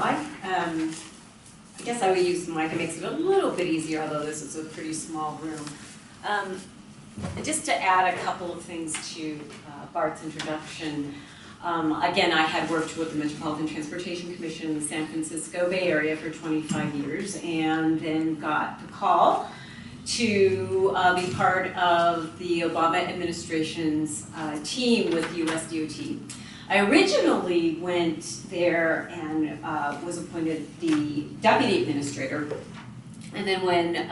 I guess I would use the mic. It makes it a little bit easier, although this is a pretty small room. Just to add a couple of things to Bart's introduction. Again, I had worked with the Metropolitan Transportation Commission in the San Francisco Bay Area for 25 years, and then got the call to be part of the Obama administration's team with US DOT. I originally went there and was appointed the deputy administrator. And then when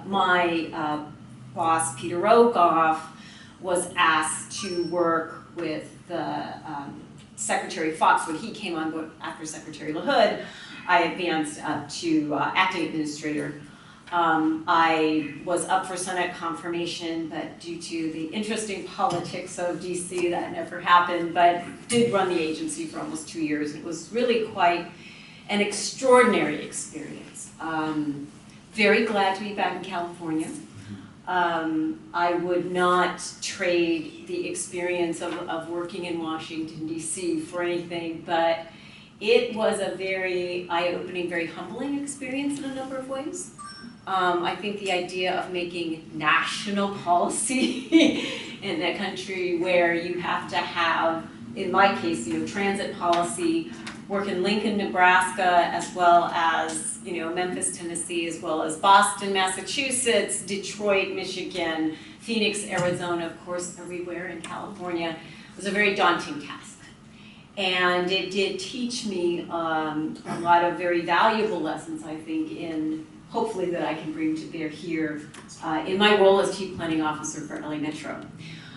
my boss, Peter Rogoff, was asked to work with the Secretary Fox when he came on board after Secretary LaHood, I advanced up to acting administrator. I was up for Senate confirmation, but due to the interesting politics of DC, that never happened, but did run the agency for almost 2 years. It was really quite an extraordinary experience. Very glad to be back in California. I would not trade the experience of working in Washington, DC for anything, but it was a very eye-opening, very humbling experience in a number of ways. I think the idea of making national policy in a country where you have to have, in my case, transit policy, work in Lincoln, Nebraska, as well as, Memphis, Tennessee, as well as Boston, Massachusetts, Detroit, Michigan, Phoenix, Arizona, of course, everywhere in California, was a very daunting task. And it did teach me a lot of very valuable lessons, I think, hopefully that I can bring to bear here in my role as Chief Planning Officer for LA Metro.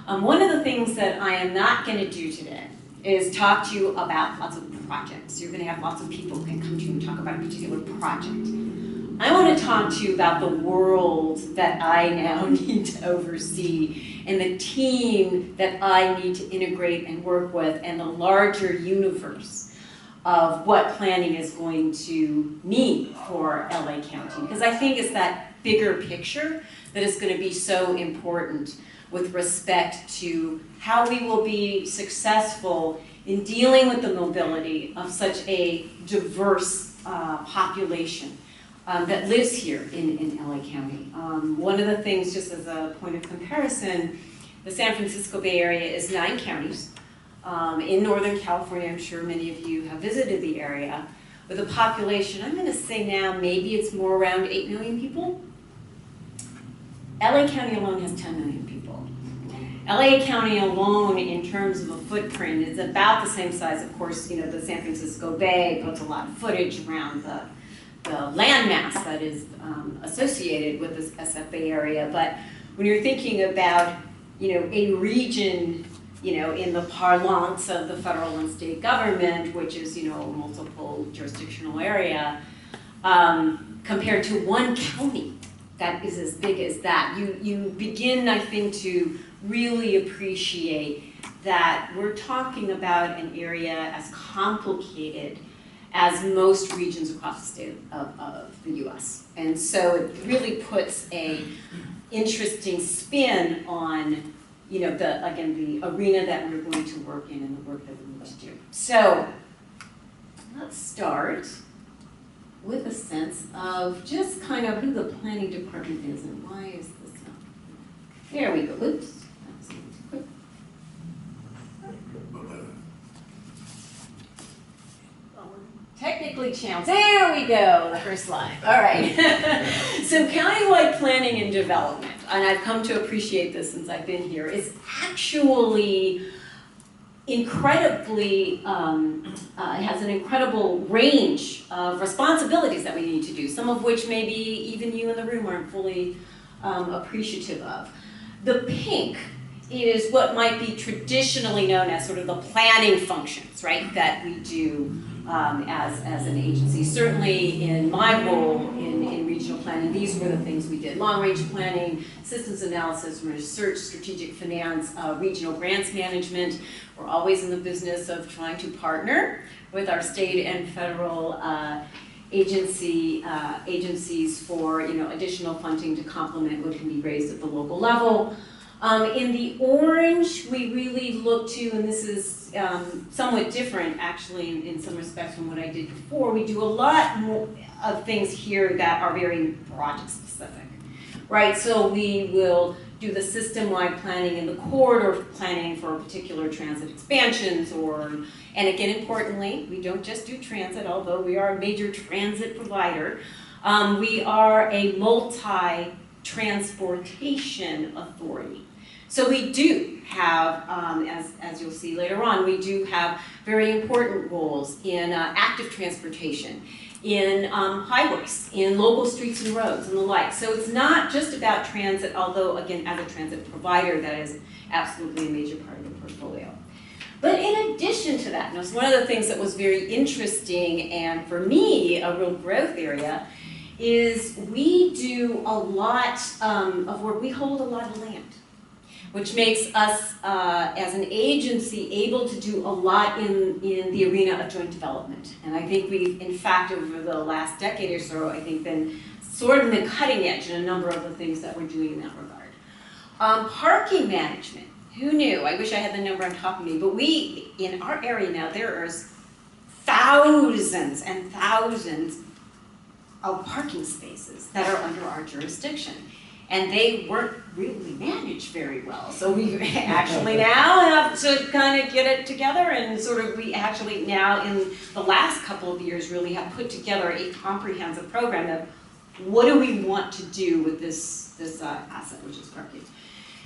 One of the things that I am not going to do today is talk to you about lots of projects. You're going to have lots of people who can come to you and talk about a particular project. I want to talk to you about the world that I now need to oversee and the team that I need to integrate and work with and the larger universe of what planning is going to mean for LA County. Because I think it's that bigger picture that is going to be so important with respect to how we will be successful in dealing with the mobility of such a diverse population that lives here in LA County. One of the things, just as a point of comparison, the San Francisco Bay Area is 9 counties. In Northern California, I'm sure many of you have visited the area, with a population, I'm going to say now, maybe it's more around 8 million people. LA County alone has 10 million people. LA County alone, in terms of a footprint, is about the same size. Of course, the San Francisco Bay puts a lot of footage around the landmass that is associated with this SF Bay area. But when you're thinking about, a region, in the parlance of the federal and state government, which is, a multiple jurisdictional area, compared to one county that is as big as that, you begin, I think, to really appreciate that we're talking about an area as complicated as most regions across the state of the US. And so it really puts a interesting spin on, the arena that we're going to work in and the work that we need to do. So let's start with a sense of just kind of who the planning department is and why is this not. There we go. Oops. That was a little too quick. Technically challenged. There we go, the first slide. All right. So countywide planning and development, and I've come to appreciate this since I've been here, is actually incredibly, it has an incredible range of responsibilities that we need to do, some of which maybe even you in the room aren't fully appreciative of. The pink is what might be traditionally known as sort of the planning functions, right, that we do as an agency. Certainly in my role in regional planning, these were the things we did. Long-range planning, systems analysis, research, strategic finance, regional grants management. We're always in the business of trying to partner with our state and federal agencies for additional funding to complement what can be raised at the local level. In the orange, we really look to, and this is somewhat different actually in some respects from what I did before, we do a lot more of things here that are very project specific, right? So we will do the system-wide planning and the corridor planning for particular transit expansions, and again, importantly, we don't just do transit, although we are a major transit provider. We are a multi-transportation authority. So we do have, as you'll see later on, we do have very important roles in active transportation, in highways, in local streets and roads and the like. So it's not just about transit, although again, as a transit provider, that is absolutely a major part of the portfolio. But in addition to that, and it's one of the things that was very interesting and for me, a real growth area, is we do a lot of work, we hold a lot of land, which makes us, as an agency, able to do a lot in the arena of joint development. And I think we've, in fact, over the last decade or so, I think been sort of the cutting edge in a number of the things that we're doing in that regard. Parking management, who knew? I wish I had the number on top of me, but we, in our area now, there are thousands and thousands of parking spaces that are under our jurisdiction. And they weren't really managed very well. So we actually now have to kind of get it together, and sort of we actually now in the last couple of years really have put together a comprehensive program of what do we want to do with this asset, which is parking.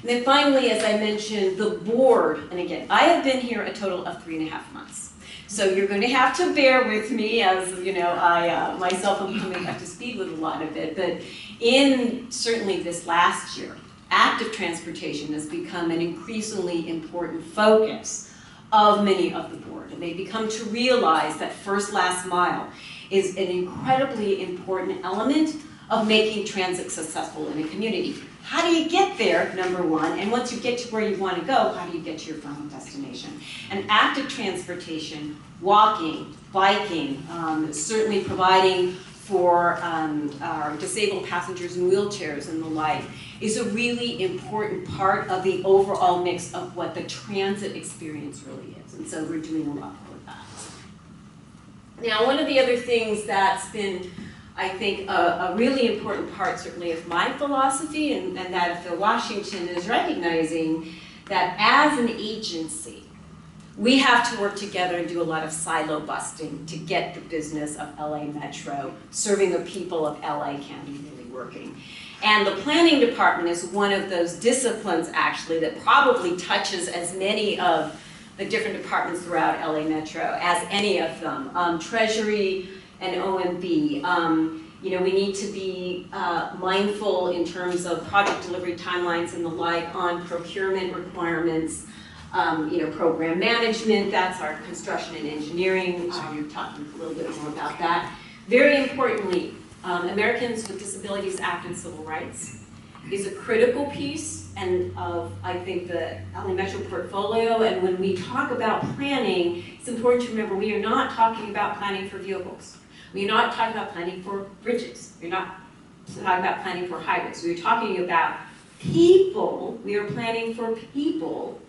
And then finally, as I mentioned, the board, and again, I have been here a total of 3.5 months. So you're going to have to bear with me as, you know, I myself am coming up to speed with a lot of it, but in certainly this last year, active transportation has become an increasingly important focus of many of the board. And they become to realize that first last mile is an incredibly important element of making transit successful in a community. How do you get there, number one, and once you get to where you want to go, how do you get to your final destination? And active transportation, walking, biking, certainly providing for our disabled passengers in wheelchairs and the like, is a really important part of the overall mix of what the transit experience really is. And so we're doing a lot with that. Now, one of the other things that's been, I think, a really important part, certainly, of my philosophy and that of Phil Washington, is recognizing that as an agency, we have to work together and do a lot of silo busting to get the business of LA Metro, serving the people of LA County, really working. And the planning department is one of those disciplines, actually, that probably touches as many of the different departments throughout LA Metro as any of them. Treasury and OMB. You know, we need to be mindful in terms of project delivery timelines and the like on procurement requirements. You know, program management, that's our construction and engineering. You're talking a little bit more about that. Very importantly, Americans with Disabilities Act and Civil Rights is a critical piece and of, I think, the LA Metro portfolio. And when we talk about planning, it's important to remember we are not talking about planning for vehicles. We're not talking about planning for bridges. We're not talking about planning for highways. We're talking about people. We are planning for people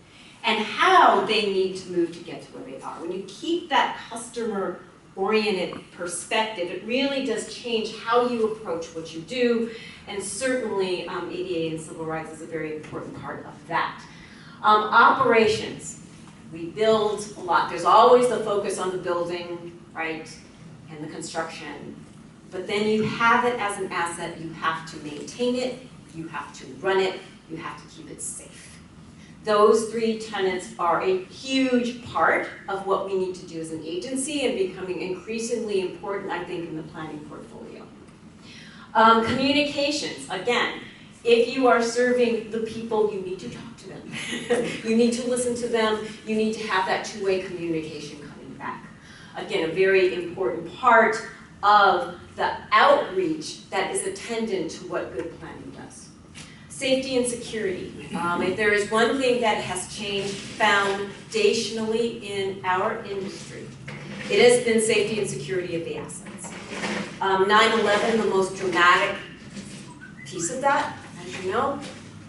and how they need to move to get to where they are. When you keep that customer-oriented perspective, it really does change how you approach what you do, and certainly ADA and civil rights is a very important part of that. Operations, we build a lot. There's always the focus on the building, right, and the construction, but then you have it as an asset. You have to maintain it, you have to run it, you have to keep it safe. Those three tenets are a huge part of what we need to do as an agency and becoming increasingly important, I think, in the planning portfolio. Communications, again, if you are serving the people, you need to talk to them. You need to listen to them. You need to have that two-way communication coming back. Again, a very important part of the outreach that is attendant to what good planning does. Safety and security. If there is one thing that has changed foundationally in our industry, it has been safety and security of the assets. 9/11, the most dramatic piece of that, as you know,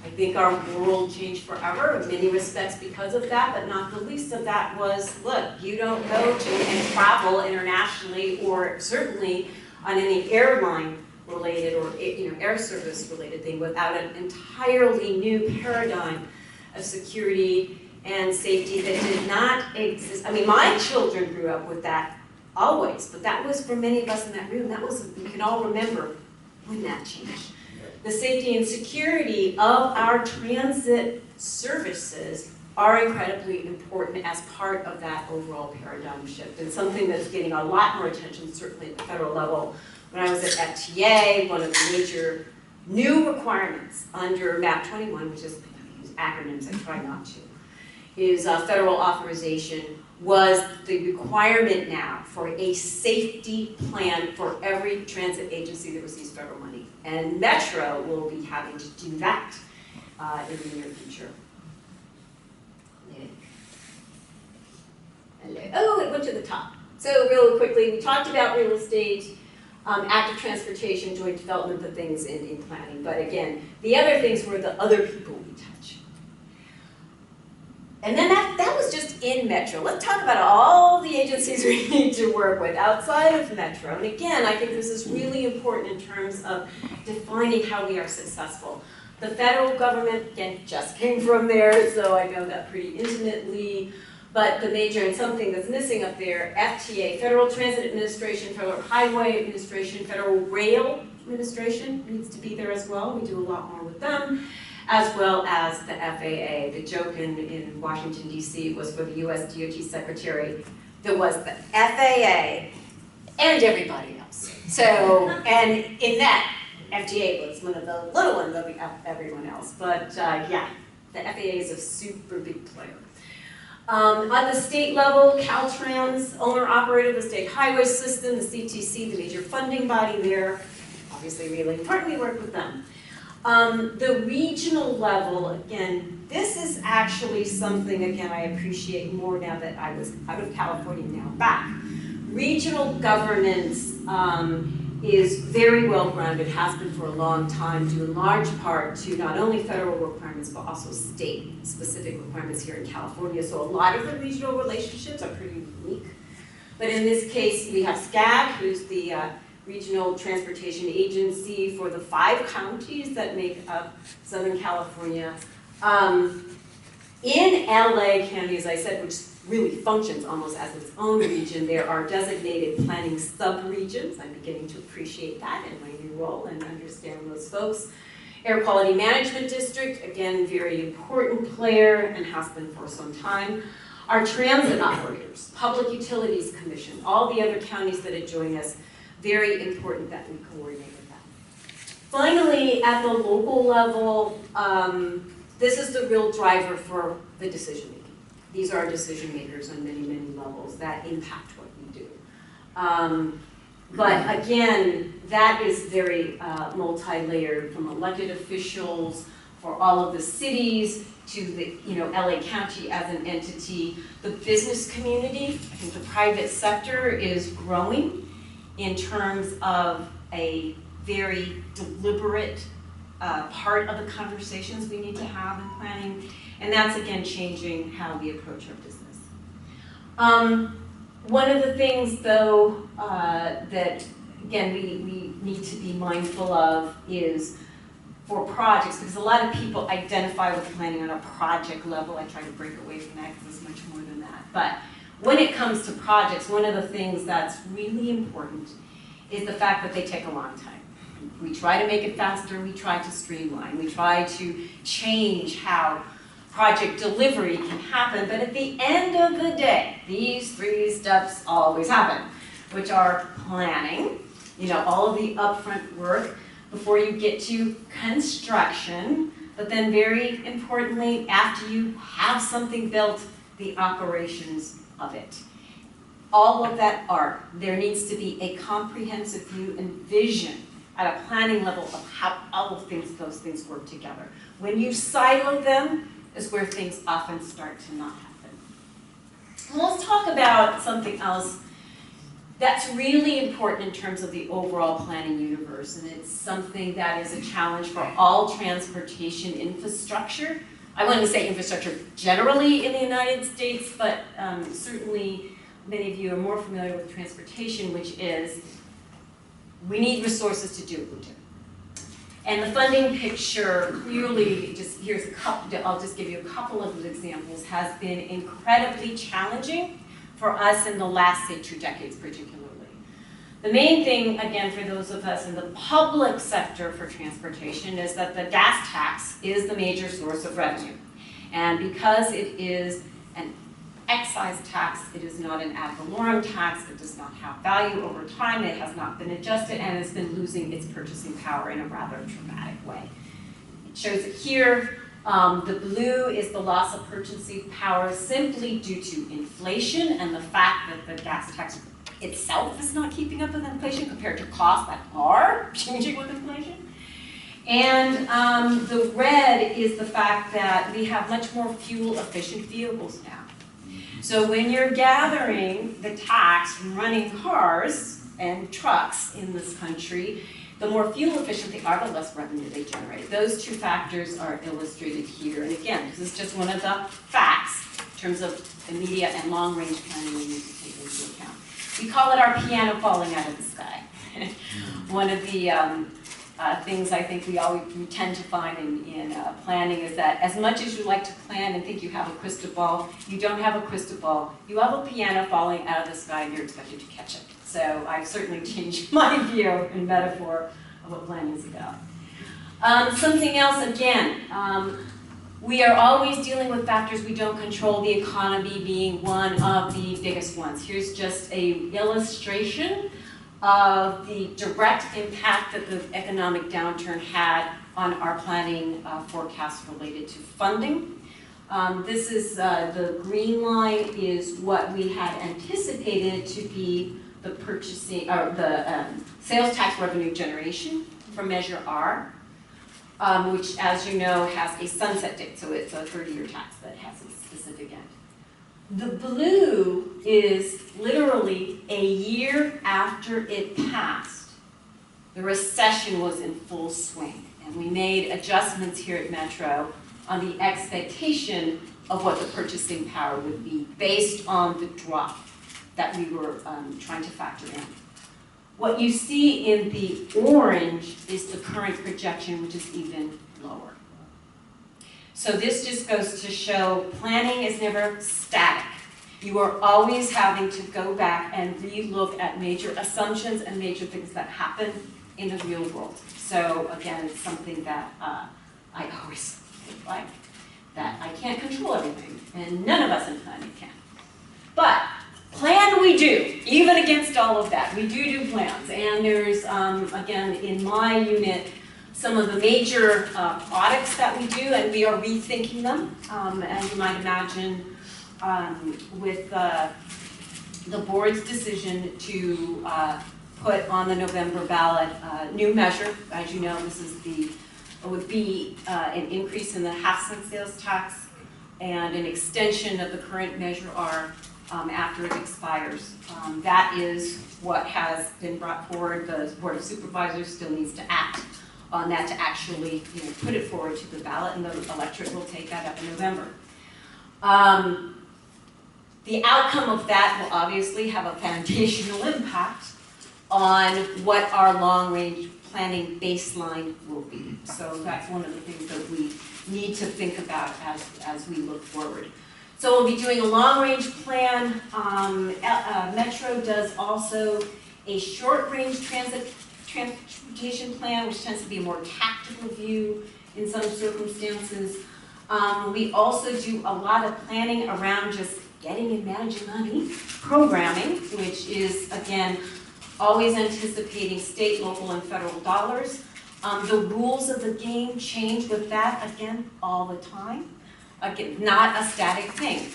I think our world changed forever in many respects because of that, but not the least of that was, look, you don't go to and travel internationally or certainly on any airline related or air service related thing without an entirely new paradigm of security and safety that did not exist. I mean, my children grew up with that always, but that was for many of us in that room, that was, we can all remember when that changed. The safety and security of our transit services are incredibly important as part of that overall paradigm shift, and something that's getting a lot more attention, certainly at the federal level. When I was at FTA, one of the major new requirements under MAP 21, which is, I use acronyms, I try not to, is federal authorization, was the requirement now for a safety plan for every transit agency that receives federal money. And Metro will be having to do that in the near future. Oh, it went to the top. So real quickly, we talked about real estate, active transportation, joint development, the things in planning. But again, the other things were the other people we touch. And then that was just in Metro. Let's talk about all the agencies we need to work with outside of Metro. And again, I think this is really important in terms of defining how we are successful. The federal government, again, just came from there, so I know that pretty intimately. But the major, and something that's missing up there, FTA, Federal Transit Administration, Federal Highway Administration, Federal Rail Administration needs to be there as well. We do a lot more with them, as well as the FAA. The joke in Washington, D.C. was for the U.S. DOT Secretary. There was the FAA and everybody else. So, and in that, FTA was one of the little ones of everyone else. But yeah, the FAA is a super big player. On the state level, Caltrans, owner-operator of the state highway system, the CTC, the major funding body there, obviously really important, we work with them. The regional level, again, this is actually something, again, I appreciate more now that I was out of California, now back. Regional governance is very well grounded, has been for a long time, due in large part to not only federal requirements, but also state-specific requirements here in California. So a lot of the regional relationships are pretty unique. But in this case, we have SCAG, who's the Regional Transportation Agency for the 5 counties that make up Southern California. In LA County, as I said, which really functions almost as its own region, there are designated planning sub-regions. I'm beginning to appreciate that in my new role and understand those folks. Air Quality Management District, again, very important player and has been for some time. Our transit operators, Public Utilities Commission, all the other counties that had joined us, very important that we coordinate with them. Finally, at the local level, this is the real driver for the decision making. These are decision makers on many, many levels that impact what we do. But again, that is very multi-layered, from elected officials, for all of the cities, to the LA County as an entity. The business community, I think the private sector is growing in terms of a very deliberate part of the conversations we need to have in planning. And that's, again, changing how we approach our business. One of the things, though, that, again, we need to be mindful of is for projects, because a lot of people identify with planning on a project level. I try to break away from that because it's much more than that. But when it comes to projects, one of the things that's really important is the fact that they take a long time. We try to make it faster, we try to streamline, we try to change how project delivery can happen, but at the end of the day, these 3 steps always happen, which are planning, all of the upfront work before you get to construction, but then very importantly, after you have something built, the operations of it. All of that art, there needs to be a comprehensive view and vision at a planning level of how all of those things work together. When you silo them, is where things often start to not happen. Well, let's talk about something else That's really important in terms of the overall planning universe, and it's something that is a challenge for all transportation infrastructure. I wouldn't say infrastructure generally in the United States, but certainly many of you are more familiar with transportation, which is we need resources to do what we do. And the funding picture clearly, here's a couple, I'll just give you a couple of examples, has been incredibly challenging for us in the last, say, 2 decades particularly. The main thing, again, for those of us in the public sector for transportation is that the gas tax is the major source of revenue. And because it is an excise tax, it is not an ad valorem tax, it does not have value over time, it has not been adjusted, and it's been losing its purchasing power in a rather dramatic way. It shows it here. The blue is the loss of purchasing power simply due to inflation and the fact that the gas tax itself is not keeping up with inflation compared to costs that are changing with inflation. And the red is the fact that we have much more fuel-efficient vehicles now. So when you're gathering the tax from running cars and trucks in this country, the more fuel efficient they are, the less revenue they generate. Those 2 factors are illustrated here. And again, this is just one of the facts in terms of immediate and long-range planning we need to take into account. We call it our piano falling out of the sky. One of the things I think we tend to find in planning is that as much as you like to plan and think you have a crystal ball, you don't have a crystal ball. You have a piano falling out of the sky and you're expected to catch it. So I've certainly changed my view and metaphor of what planning is about. Something else, again, we are always dealing with factors we don't control, the economy being one of the biggest ones. Here's just an illustration of the direct impact that the economic downturn had on our planning forecasts related to funding. This is the green line is what we had anticipated to be the purchasing or the sales tax revenue generation from Measure R, which, as you know, has a sunset date, so it's a 30-year tax that has a specific end. The blue is literally a year after it passed. The recession was in full swing, and we made adjustments here at Metro on the expectation of what the purchasing power would be based on the drop that we were trying to factor in. What you see in the orange is the current projection, which is even lower. So this just goes to show planning is never static. You are always having to go back and re-look at major assumptions and major things that happen in the real world. So again, it's something that I always feel like, that I can't control everything, and none of us in planning can. But plan we do, even against all of that. We do plans, and there's, again, in my unit, some of the major products that we do, and we are rethinking them, as you might imagine, with the board's decision to put on the November ballot new measure. As you know, this is would be an increase in the half-cent sales tax and an extension of the current Measure R after it expires. That is what has been brought forward. The Board of Supervisors still needs to act on that to actually put it forward to the ballot, and the electorate will take that up in November. The outcome of that will obviously have a foundational impact on what our long-range planning baseline will be. So that's one of the things that we need to think about as we look forward. So we'll be doing a long-range plan. Metro does also a short-range transportation plan, which tends to be a more tactical view in some circumstances. We also do a lot of planning around just getting and managing money, programming, which is, again, always anticipating state, local, and federal dollars. The rules of the game change with that, again, all the time. Again, not a static thing.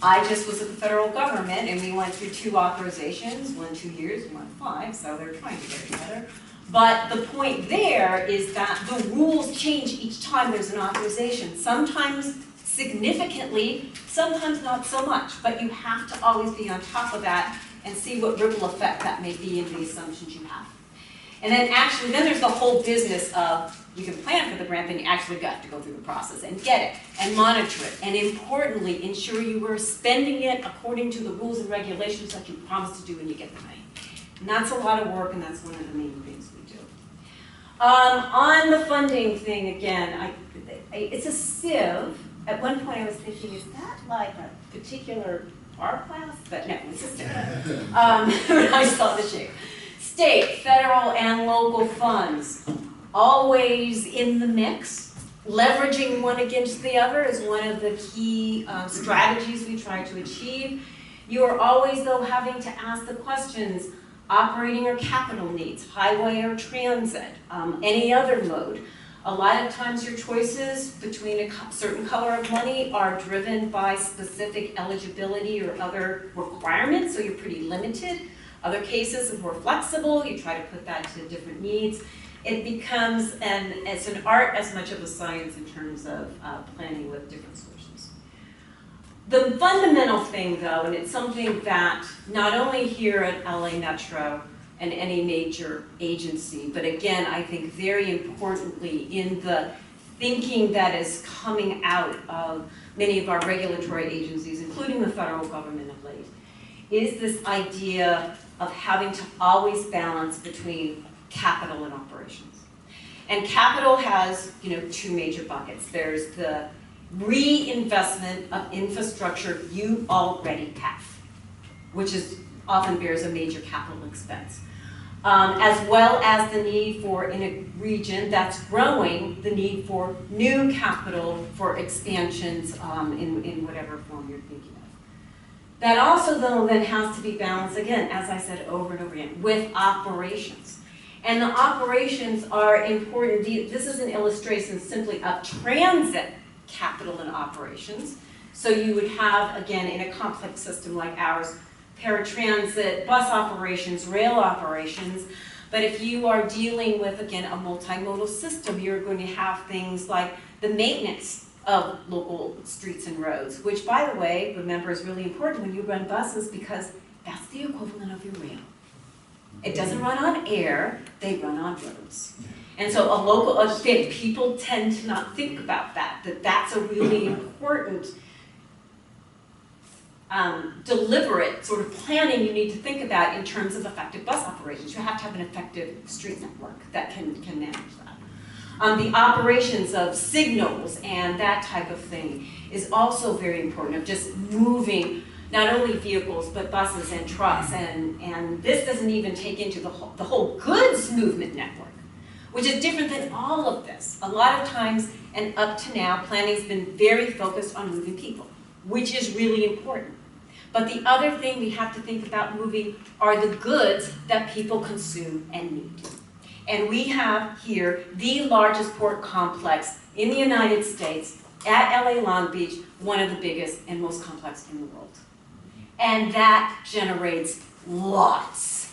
I just was at the federal government, and we went through 2 authorizations, one 2 years, one 5, so they're trying to get it together. But the point there is that the rules change each time there's an authorization. Sometimes significantly, sometimes not so much, but you have to always be on top of that and see what ripple effect that may be in the assumptions you have. And then actually, then there's the whole business of you can plan for the grant, then you actually got to go through the process and get it and monitor it. And importantly, ensure you are spending it according to the rules and regulations that you promised to do when you get the money. And that's a lot of work, and that's one of the main things we do. On the funding thing, again, it's a sieve. At one point I was thinking, is that like a particular art class? But no, it's a sieve. When I saw the shape. State, federal, and local funds, always in the mix. Leveraging one against the other is one of the key strategies we try to achieve. You are always, though, having to ask the questions, operating or capital needs, highway or transit, any other mode. A lot of times your choices between a certain color of money are driven by specific eligibility or other requirements, so you're pretty limited. Other cases, if we're flexible, you try to put that to different needs. It becomes it's an art as much of a science in terms of planning with different sources. The fundamental thing, though, and it's something that not only here at LA Metro and any major agency, but again, I think very importantly in the thinking that is coming out of many of our regulatory agencies, including the federal government of late, is this idea of having to always balance between capital and operations. And capital has, two major buckets. There's the reinvestment of infrastructure you already have, which often bears a major capital expense, as well as the need for, in a region that's growing, the need for new capital for expansions in whatever form you're thinking of. That also, though, then has to be balanced, again, as I said over and over again, with operations. And the operations are important. This is an illustration simply of transit capital and operations. So you would have, again, in a complex system like ours, paratransit, bus operations, rail operations. But if you are dealing with, again, a multimodal system, you're going to have things like the maintenance of local streets and roads, which, by the way, remember is really important when you run buses because that's the equivalent of your rail. It doesn't run on air, they run on roads. And so people tend to not think about that's a really important deliberate sort of planning you need to think about in terms of effective bus operations. You have to have an effective street network that can manage that. The operations of signals and that type of thing is also very important, of just moving not only vehicles but buses and trucks, and this doesn't even take into the whole goods movement network, which is different than all of this. A lot of times, and up to now, planning's been very focused on moving people, which is really important. But the other thing we have to think about moving are the goods that people consume and need. And we have here the largest port complex in the United States at LA Long Beach, one of the biggest and most complex in the world. And that generates lots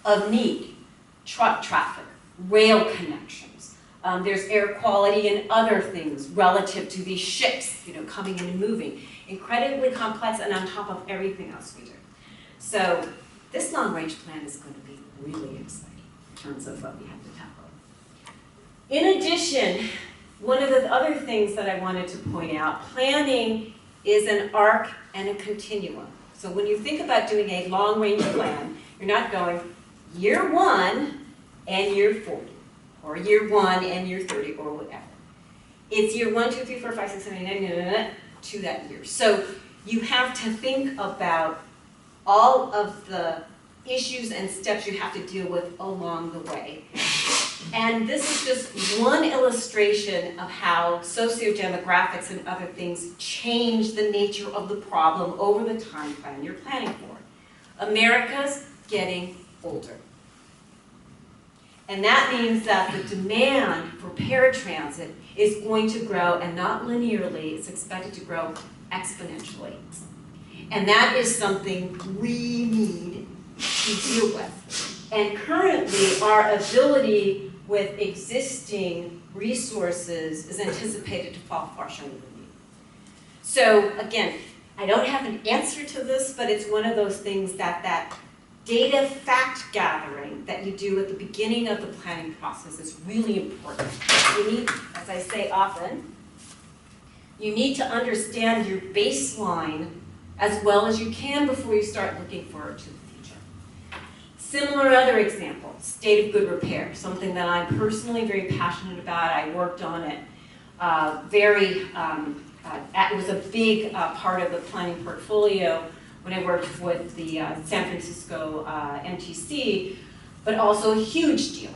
of need. Truck traffic, rail connections. There's air quality and other things relative to these ships, coming in and moving. Incredibly complex and on top of everything else we do. So this long-range plan is going to be really exciting in terms of what we have to tackle. In addition, one of the other things that I wanted to point out, planning is an arc and a continuum. So when you think about doing a long-range plan, you're not going year 1 and year 40, or year 1 and year 30, or whatever. It's year 1, 2, 3, 4, 5, 6, 7, 8, 9, to that year. So you have to think about all of the issues and steps you have to deal with along the way. And this is just one illustration of how sociodemographics and other things change the nature of the problem over the time plan you're planning for. America's getting older. And that means that the demand for paratransit is going to grow, and not linearly, it's expected to grow exponentially. And that is something we need to deal with. And currently, our ability with existing resources is anticipated to fall far short of the need. So again, I don't have an answer to this, but it's one of those things that data fact gathering that you do at the beginning of the planning process is really important. You need, as I say often, you need to understand your baseline as well as you can before you start looking forward to the future. Similar other example, state of good repair, something that I'm personally very passionate about. I worked on it it was a big part of the planning portfolio when I worked with the San Francisco MTC, but also a huge deal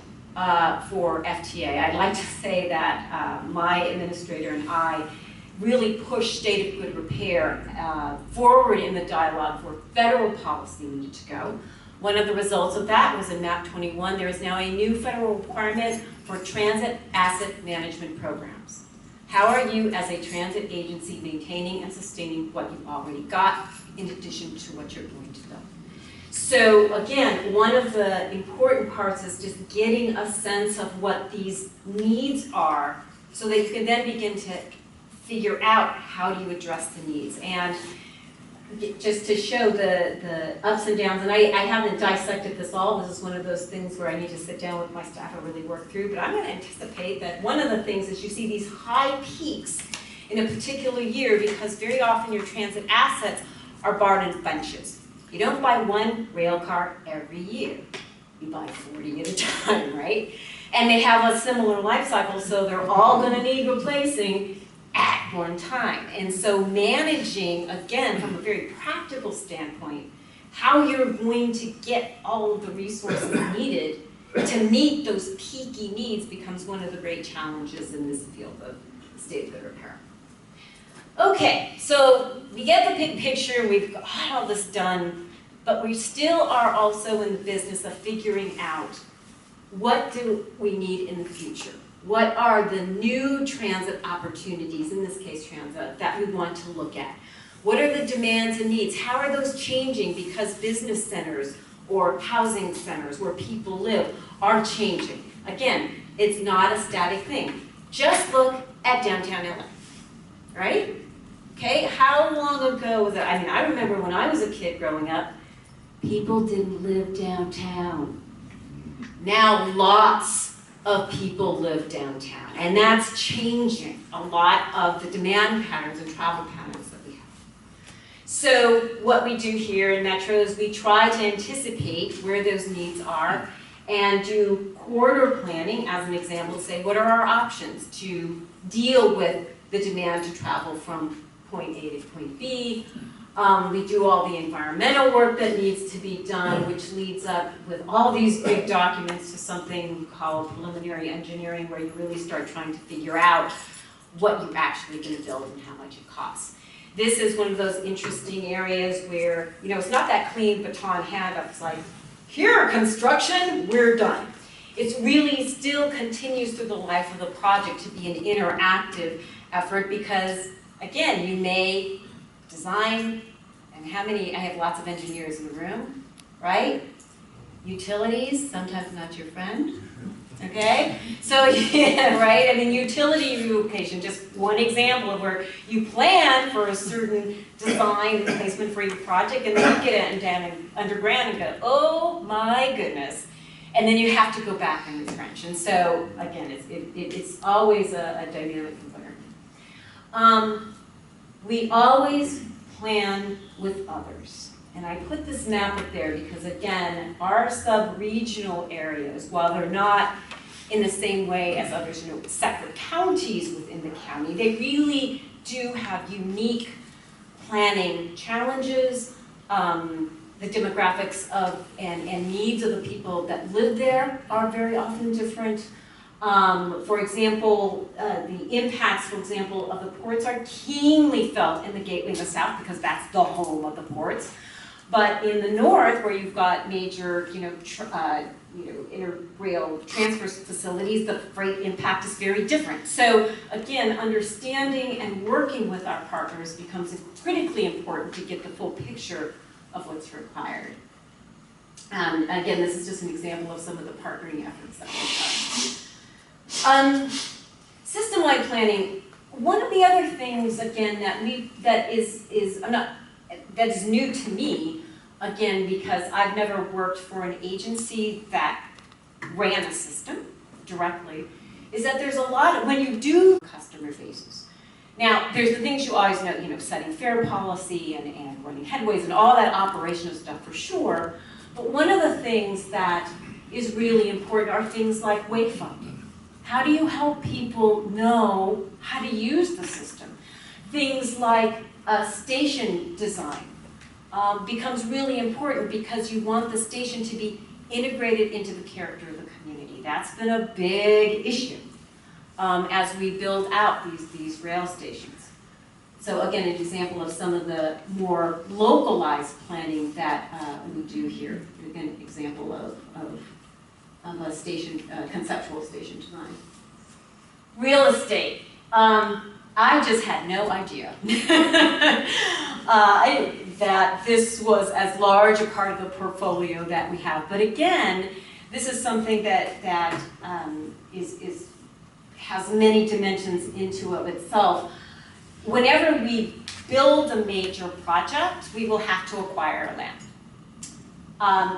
for FTA. I'd like to say that my administrator and I really pushed state of good repair forward in the dialogue where federal policy needed to go. One of the results of that was in MAP 21, there is now a new federal requirement for transit asset management programs. How are you as a transit agency maintaining and sustaining what you've already got in addition to what you're going to build? So again, one of the important parts is just getting a sense of what these needs are so that you can then begin to figure out how do you address the needs. And just to show the ups and downs, and I haven't dissected this all. This is one of those things where I need to sit down with my staff and really work through, but I'm going to anticipate that one of the things is you see these high peaks in a particular year because very often your transit assets are bought in bunches. You don't buy one rail car every year. You buy 40 at a time, right? And they have a similar life cycle, so they're all going to need replacing at one time. And so managing, again, from a very practical standpoint, how you're going to get all of the resources needed to meet those peaky needs becomes one of the great challenges in this field of state of good repair. Okay, so we get the big picture, we've got all this done, but we still are also in the business of figuring out what do we need in the future. What are the new transit opportunities, in this case transit, that we want to look at? What are the demands and needs? How are those changing because business centers or housing centers where people live are changing? Again, it's not a static thing. Just look at downtown LA, right? Okay, how long ago was that? I mean, I remember when I was a kid growing up, people didn't live downtown. Now lots of people live downtown, and that's changing a lot of the demand patterns and travel patterns that we have. So what we do here in Metro is we try to anticipate where those needs are and do corridor planning, as an example, to say what are our options to deal with the demand to travel from point A to point B. We do all the environmental work that needs to be done, which leads up with all these big documents to something we call preliminary engineering, where you really start trying to figure out what you're actually going to build and how much it costs. This is one of those interesting areas where, you know, it's not that clean baton handoff. It's like, here, construction, we're done. It really still continues through the life of the project to be an interactive effort because, again, you may design, and how many, I have lots of engineers in the room, right? Utilities, sometimes not your friend, okay? So, yeah, right, I mean, utility relocation, just one example of where you plan for a certain design and placement for your project, and then you get it down underground and go, oh my goodness. And then you have to go back and retrench. And so, again, it's always a dynamic environment. We always plan with others. And I put this map up there because, again, our sub-regional areas, while they're not in the same way as others, you know, separate counties within the county, they really do have unique planning challenges. The demographics of and needs of the people that live there are very often different. For example, the impacts, for example, of the ports are keenly felt in the Gateway in the south because that's the home of the ports. But in the north, where you've got major, interrail transfer facilities, the freight impact is very different. So again, understanding and working with our partners becomes critically important to get the full picture of what's required. And again, this is just an example of some of the partnering efforts that we've done. System-wide planning. One of the other things, again, that is new to me, again, because I've never worked for an agency that ran a system directly, is that there's a lot of, when you do customer faces. Now, there's the things you always know, setting fare policy and running headways and all that operational stuff for sure. But one of the things that is really important are things like wayfinding. How do you help people know how to use the system? Things like station design becomes really important because you want the station to be integrated into the character of the community. That's been a big issue as we build out these rail stations. So again, an example of some of the more localized planning that we do here. Again, an example of a station, conceptual station design. Real estate. I just had no idea that this was as large a part of the portfolio that we have. But again, this is something that has many dimensions into of itself. Whenever we build a major project, we will have to acquire land.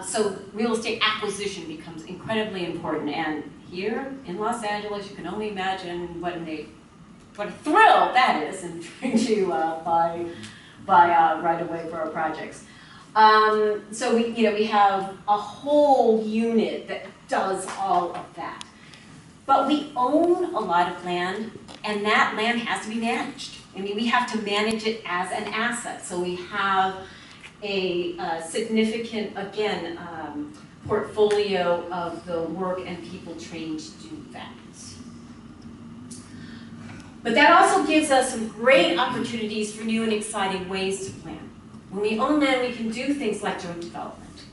So real estate acquisition becomes incredibly important. And here in Los Angeles, you can only imagine what a thrill that is in trying to buy right away for our projects. So we have a whole unit that does all of that. But we own a lot of land, and that land has to be managed. I mean, we have to manage it as an asset. So we have a significant, again, portfolio of the work and people trained to do that. But that also gives us some great opportunities for new and exciting ways to plan. When we own land, we can do things like joint development,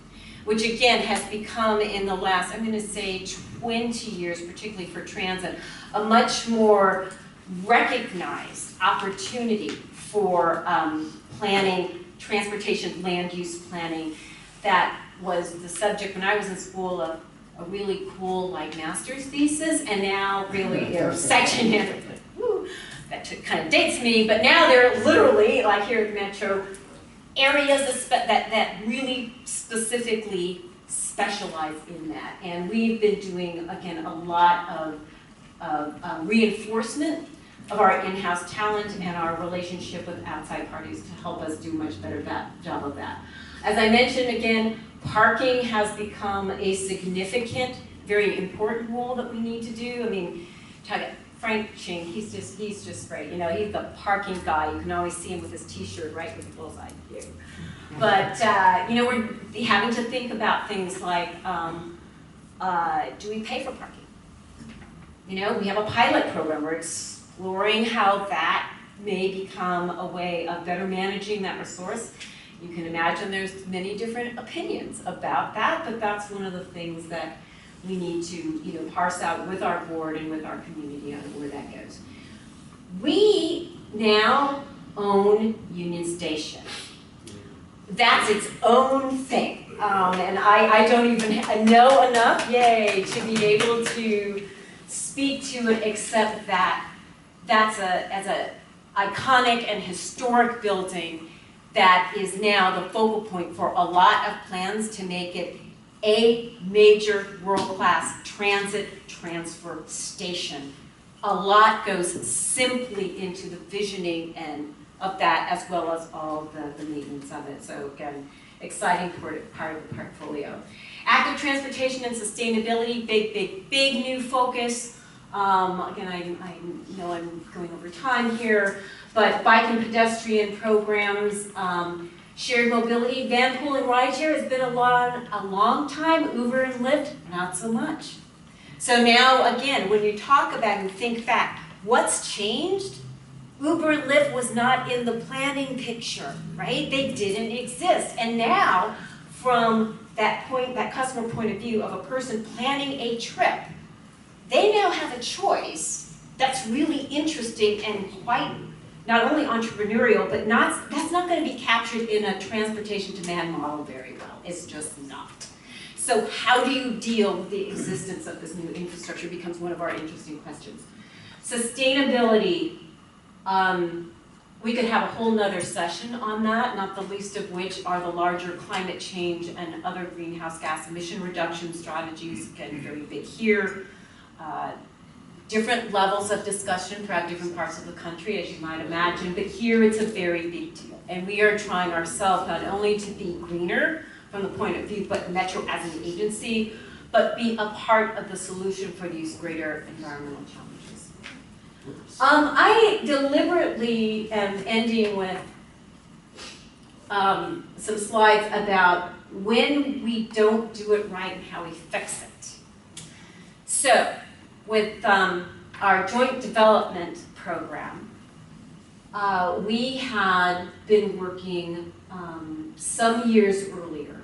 which again has become in the last, I'm going to say 20 years, particularly for transit, a much more recognized opportunity for planning, transportation, land use planning. That was the subject when I was in school of a really cool master's thesis, and now really section that kind of dates me, but now they're literally, like here at Metro, areas that really specifically specialize in that. And we've been doing, again, a lot of reinforcement of our in-house talent and our relationship with outside parties to help us do a much better job of that. As I mentioned, again, parking has become a significant, very important role that we need to do. I mean, Frank Ching, he's just great. He's the parking guy. You can always see him with his T-shirt right with the bullseye here. But we're having to think about things like, do we pay for parking? We have a pilot program. We're exploring how that may become a way of better managing that resource. You can imagine there's many different opinions about that, but that's one of the things that we need to parse out with our board and with our community on where that goes. We now own Union Station. That's its own thing. And I don't even know enough, yay, to be able to speak to it, except that that's as an iconic and historic building that is now the focal point for a lot of plans to make it a major world-class transit transfer station. A lot goes simply into the visioning and of that, as well as all the maintenance of it. So again, exciting part of the portfolio. Active transportation and sustainability, big new focus. Again, I know I'm going over time here, but bike and pedestrian programs, shared mobility, van pool and rideshare has been a long time. Uber and Lyft, not so much. So now, again, when you talk about and think back, what's changed? Uber and Lyft was not in the planning picture, right? They didn't exist. And now, from that customer point of view of a person planning a trip, they now have a choice that's really interesting and quite not only entrepreneurial, but that's not going to be captured in a transportation demand model very well. It's just not. So how do you deal with the existence of this new infrastructure becomes one of our interesting questions. Sustainability. We could have a whole nother session on that, not the least of which are the larger climate change and other greenhouse gas emission reduction strategies, again, very big here. Different levels of discussion throughout different parts of the country, as you might imagine, but here it's a very big deal. And we are trying ourselves not only to be greener from the point of view, but Metro as an agency, but be a part of the solution for these greater environmental challenges. I deliberately am ending with some slides about when we don't do it right and how we fix it. So, with our joint development program, we had been working some years earlier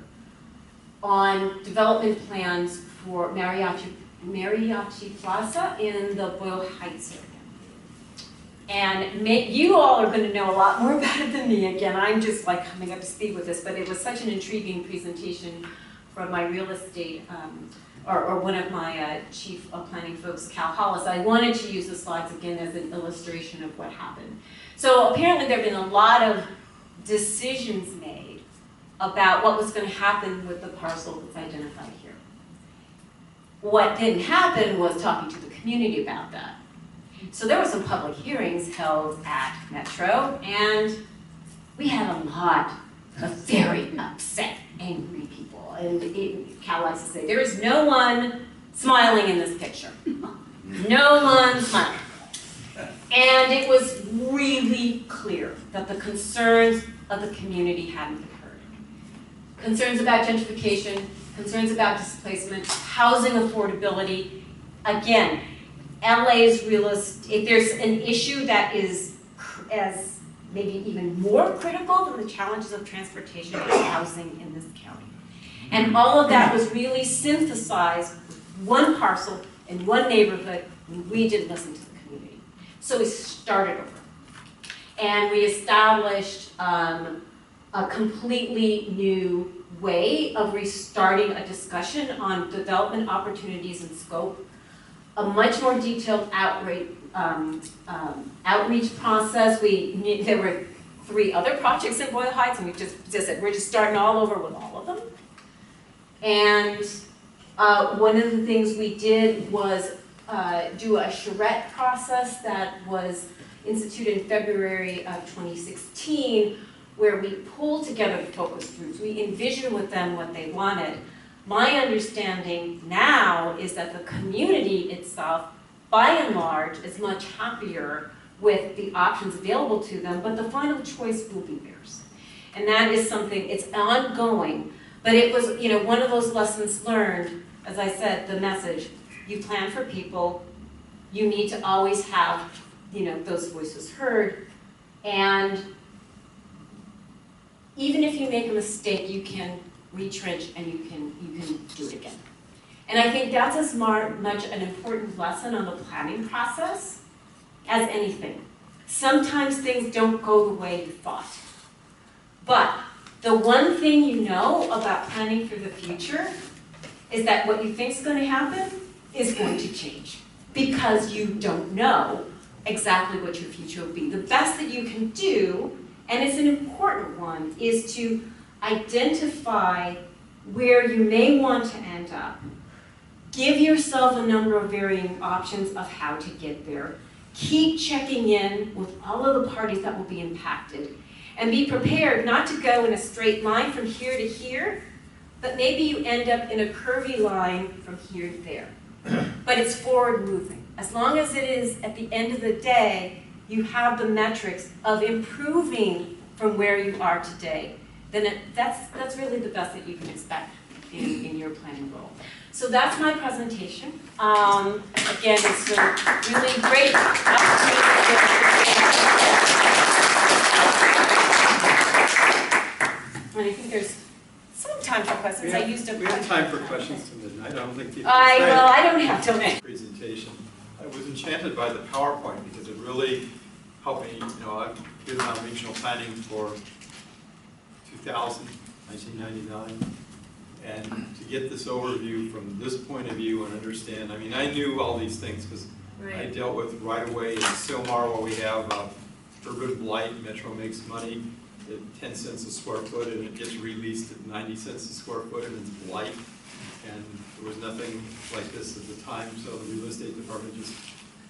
on development plans for Mariachi Plaza in the Boyle Heights area. And you all are going to know a lot more about it than me. Again, I'm just like coming up to speed with this, but it was such an intriguing presentation from my real estate, or one of my chief planning folks, Cal Hollis. I wanted to use the slides again as an illustration of what happened. So apparently there have been a lot of decisions made about what was going to happen with the parcel that's identified here. What didn't happen was talking to the community about that. So there were some public hearings held at Metro, and we had a lot of very upset, angry people. And Cal likes to say, there is no one smiling in this picture. No one smiling. And it was really clear that the concerns of the community hadn't been heard. Concerns about gentrification, concerns about displacement, housing affordability. Again, LA's real estate, if there's an issue that is as maybe even more critical than the challenges of transportation and housing in this county. And all of that was really synthesized with one parcel in one neighborhood when we didn't listen to the community. So we started over. And we established a completely new way of restarting a discussion on development opportunities and scope, a much more detailed outreach process. There were 3 other projects in Boyle Heights, and we just said we're just starting all over with all of them. And one of the things we did was do a charrette process that was instituted in February of 2016, where we pulled together focus groups. We envisioned with them what they wanted. My understanding now is that the community itself, by and large, is much happier with the options available to them, but the final choice will be theirs. And that is something, it's ongoing, but it was, one of those lessons learned, as I said, the message, you plan for people, you need to always have, those voices heard, and even if you make a mistake, you can retrench and you can do it again. And I think that's as much an important lesson on the planning process as anything. Sometimes things don't go the way you thought. But the one thing you know about planning for the future is that what you think is going to happen is going to change, because you don't know exactly what your future will be. The best that you can do, and it's an important one, is to identify where you may want to end up. Give yourself a number of varying options of how to get there. Keep checking in with all of the parties that will be impacted. And be prepared not to go in a straight line from here to here, but maybe you end up in a curvy line from here to there. But it's forward moving. As long as it is, at the end of the day, you have the metrics of improving from where you are today, then that's really the best that you can expect in your planning role. So that's my presentation. Again, it's a really great opportunity. And I think there's some time for questions. We have time for questions to midnight. I don't think people I don't have till midnight. Presentation. I was enchanted by the PowerPoint because it really helped me. I've been on regional planning for 1999, and to get this overview from this point of view and understand. I knew all these things because I dealt with right away in Silmar, where we have urban blight. Metro makes money at 10 cents a square foot, and it gets released at 90 cents a square foot, and it's blight. And there was nothing like this at the time, so the real estate department just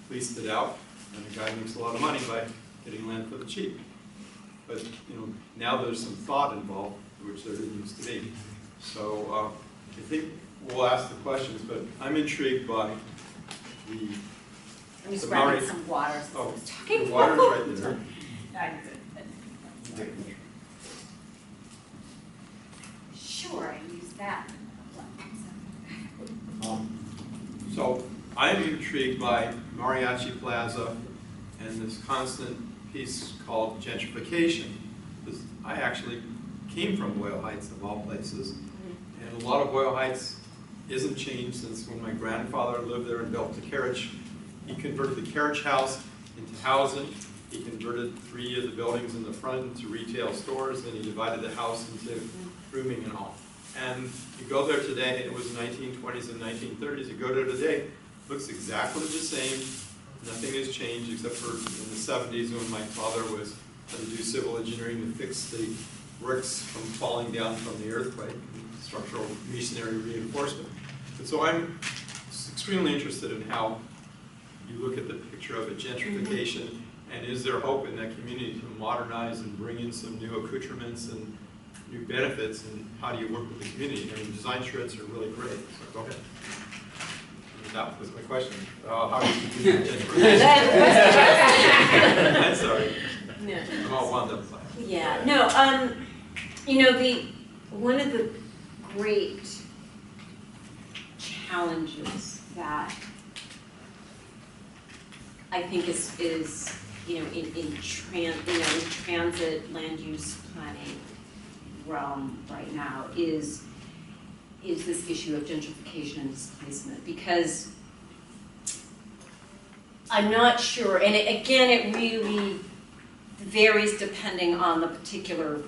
leased it out, and the guy makes a lot of money by getting land for the cheap. But now there's some thought involved, which there didn't used to be. So I think we'll ask the questions, but I'm intrigued by the. I'm just grabbing some water. Oh, talking. the water's right there. Sure, I use that. So I'm intrigued by Mariachi Plaza and this constant piece called gentrification. Because I actually came from Boyle Heights, of all places, and a lot of Boyle Heights isn't changed since when my grandfather lived there and built the carriage. He converted the carriage house into housing. He converted 3 of the buildings in the front into retail stores. Then he divided the house into rooming and all. And you go there today, it was 1920s and 1930s. You go there today, it looks exactly the same. Nothing has changed except for in the 70s when my father was had to do civil engineering to fix the bricks from falling down from the earthquake, structural masonry reinforcement. And so I'm extremely interested in how you look at the picture of a gentrification, and is there hope in that community to modernize and bring in some new accoutrements and new benefits, and how do you work with the community? I mean, design shreds are really great, so go ahead. And that was my question. How do you do gentrification? I'm sorry. No. I'm all wound up. Yeah, no, one of the great challenges that I think is in transit land use planning realm right now is this issue of gentrification and displacement, because I'm not sure, and it really varies depending on the particular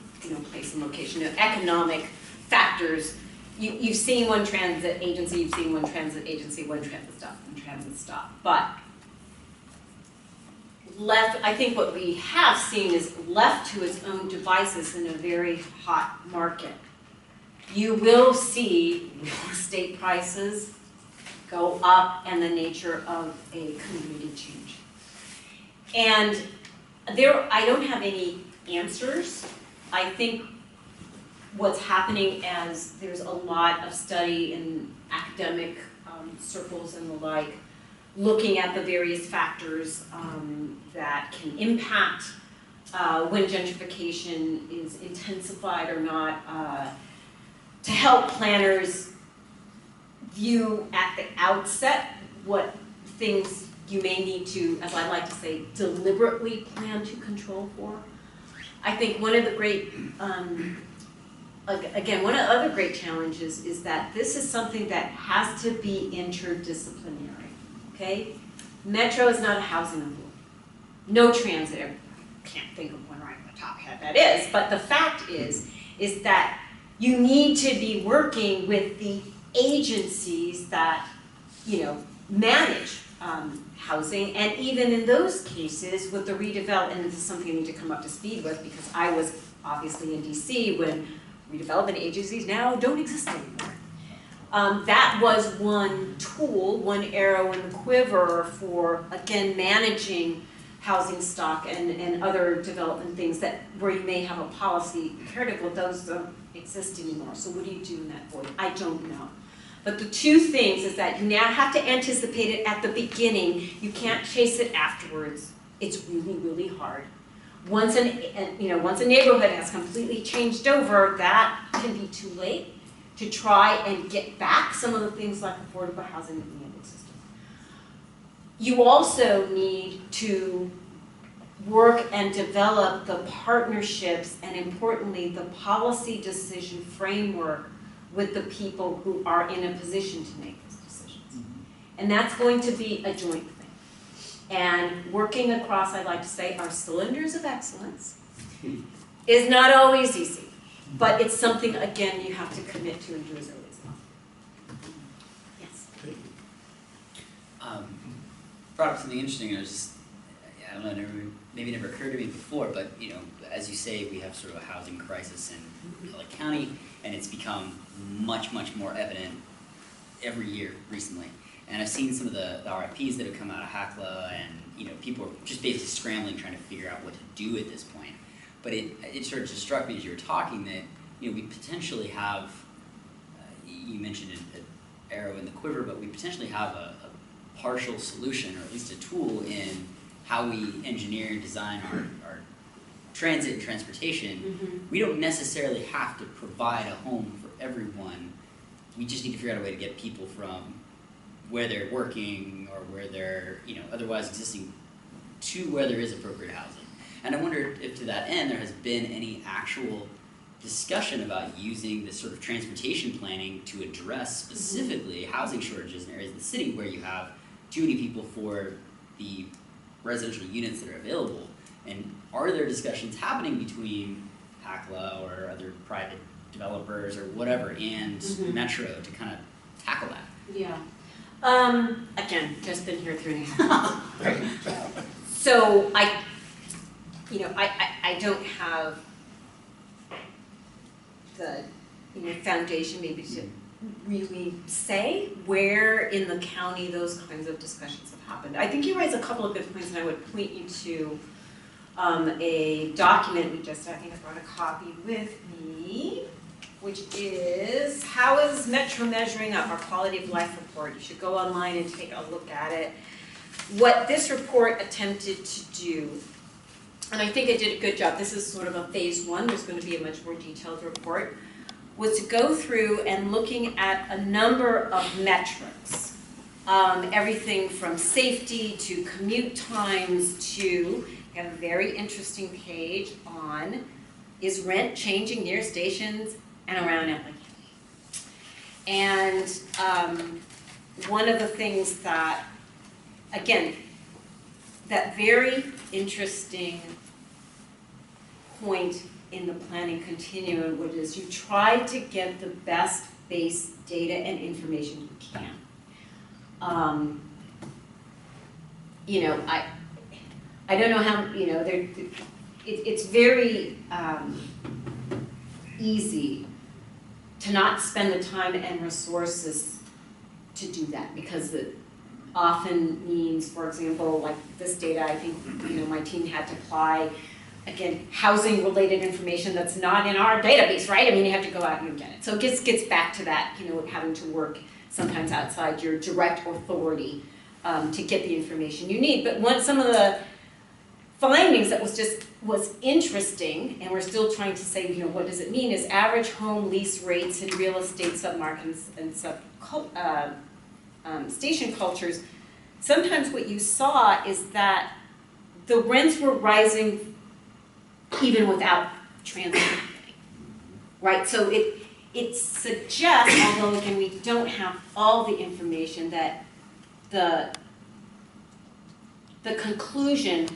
place and location. Economic factors. You've seen one transit agency, you've seen one transit agency, one transit stop. But I think what we have seen is left to its own devices in a very hot market. You will see real estate prices go up and the nature of a community change. And I don't have any answers. I think what's happening as there's a lot of study in academic circles and the like, looking at the various factors that can impact when gentrification is intensified or not, to help planners view at the outset what things you may need to, as I like to say, deliberately plan to control for. I think one of the great, one of the other great challenges is that this is something that has to be interdisciplinary, okay? Metro is not a housing envelope. No transit, I can't think of one right on the top of my head that is, but the fact is that you need to be working with the agencies that, manage housing, and even in those cases with the redevelopment, and this is something I need to come up to speed with because I was obviously in DC when redevelopment agencies now don't exist anymore. That was one tool, one arrow in the quiver for, again, managing housing stock and other development things where you may have a policy imperative. Well, those don't exist anymore. So what do you do in that void? I don't know. But the two things is that you now have to anticipate it at the beginning. You can't chase it afterwards. It's really, really hard. Once a neighborhood has completely changed over, that can be too late to try and get back some of the things like affordable housing in the old system. You also need to work and develop the partnerships and, importantly, the policy decision framework with the people who are in a position to make those decisions. And that's going to be a joint thing. And working across, I like to say, our cylinders of excellence is not always easy. But it's something, again, you have to commit to and do as early as possible. Yes? Brought up something interesting. I don't know, maybe never occurred to me before, but you know, as you say, we have sort of a housing crisis in LA County, and it's become much more evident every year recently. And I've seen some of the RFPs that have come out of HACLA, and you know, people are just basically scrambling trying to figure out what to do at this point. But it sort of just struck me as you were talking that you know, we potentially have, you mentioned an arrow in the quiver, but we potentially have a partial solution, or at least a tool in how we engineer and design our transit and transportation. Mm-hmm. We don't necessarily have to provide a home for everyone. We just need to figure out a way to get people from where they're working or where they're, you know, otherwise existing to where there is appropriate housing. And I wonder if to that end there has been any actual discussion about using this sort of transportation planning to address specifically housing shortages in areas of the city where you have too many people for the residential units that are available. And are there discussions happening between HACLA or other private developers or whatever and Metro to kind of tackle that? Yeah. Again, just been here 3.5 years. So I don't have the foundation maybe to really say where in the county those kinds of discussions have happened. I think you raise a couple of good points, and I would point you to a document we just, I think I brought a copy with me, which is How is Metro Measuring Up? Our Quality of Life Report. You should go online and take a look at it. What this report attempted to do, and I think it did a good job, this is sort of a phase one, there's going to be a much more detailed report, was to go through and looking at a number of metrics. Everything from safety to commute times to, we have a very interesting page on, is rent changing near stations and around LA County? And one of the things that, again, that very interesting point in the planning continuum, which is you try to get the best base data and information you can. I don't know how, it's very easy to not spend the time and resources to do that, because it often means, for example, like this data, I think, my team had to apply, again, housing related information that's not in our database, right? I mean, you have to go out and get it. So it gets back to that, having to work sometimes outside your direct authority to get the information you need. But some of the findings that was interesting, and we're still trying to say, what does it mean, is average home lease rates in real estate submarkets and station cultures. Sometimes what you saw is that the rents were rising even without transit, right? So it suggests, although again we don't have all the information, that the conclusion,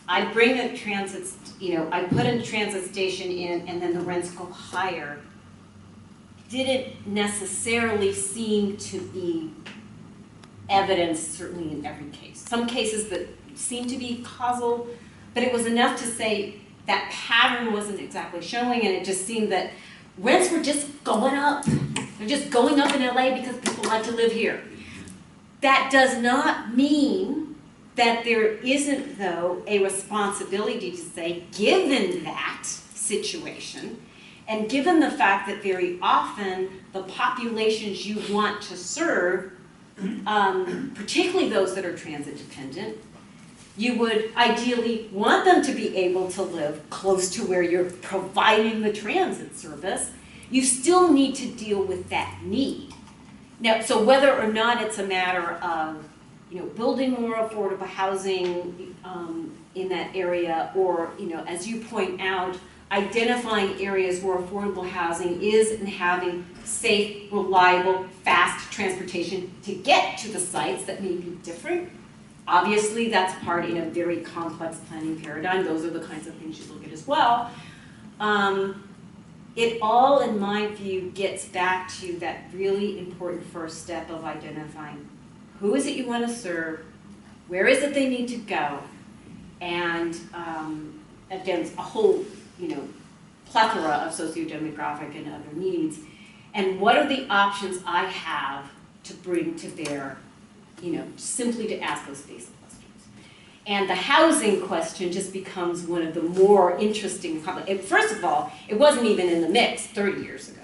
I bring a transit, I put a transit station in and then the rents go higher, didn't necessarily seem to be evidence, certainly in every case. Some cases that seem to be causal, but it was enough to say that pattern wasn't exactly showing, and it just seemed that rents were just going up. They're just going up in LA because people like to live here. That does not mean that there isn't, though, a responsibility to say, given that situation, and given the fact that very often the populations you want to serve, particularly those that are transit dependent, you would ideally want them to be able to live close to where you're providing the transit service. You still need to deal with that need. Now, so whether or not it's a matter of building more affordable housing in that area, or as you point out, identifying areas where affordable housing is and having safe, reliable, fast transportation to get to the sites that may be different. Obviously, that's part in a very complex planning paradigm. Those are the kinds of things you look at as well. It all, in my view, gets back to that really important first step of identifying who is it you want to serve, where is it they need to go, and against a whole, plethora of socio-demographic and other needs. And what are the options I have to bring to bear, simply to ask those basic questions. And the housing question just becomes one of the more interesting, first of all, it wasn't even in the mix 30 years ago,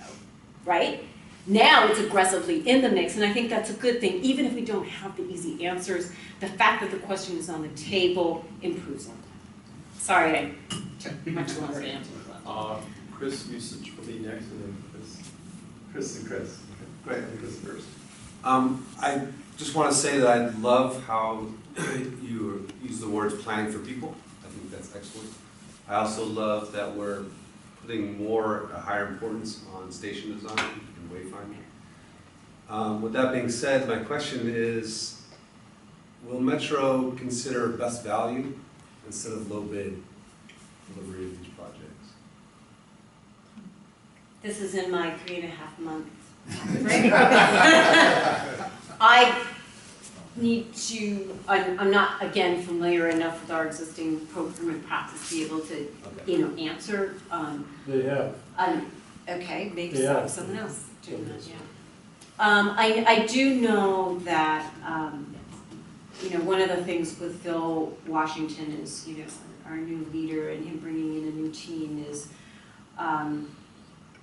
right? Now it's aggressively in the mix, and I think that's a good thing. Even if we don't have the easy answers, the fact that the question is on the table improves on that. Sorry, I took much longer to answer that. Chris Usage will be next, and then Chris and Chris. Go ahead, Chris first. I just want to say that I love how you use the words planning for people. I think that's excellent. I also love that we're putting a higher importance on station design and wayfinding. With that being said, my question is, will Metro consider best value instead of low bid delivery of these projects? This is in my 3.5 months. I need to, I'm not, again, familiar enough with our existing procurement process to be able to, answer. They have. Okay, maybe Yeah. someone else doing that, yeah. I do know that, one of the things with Phil Washington is, our new leader and him bringing in a new team is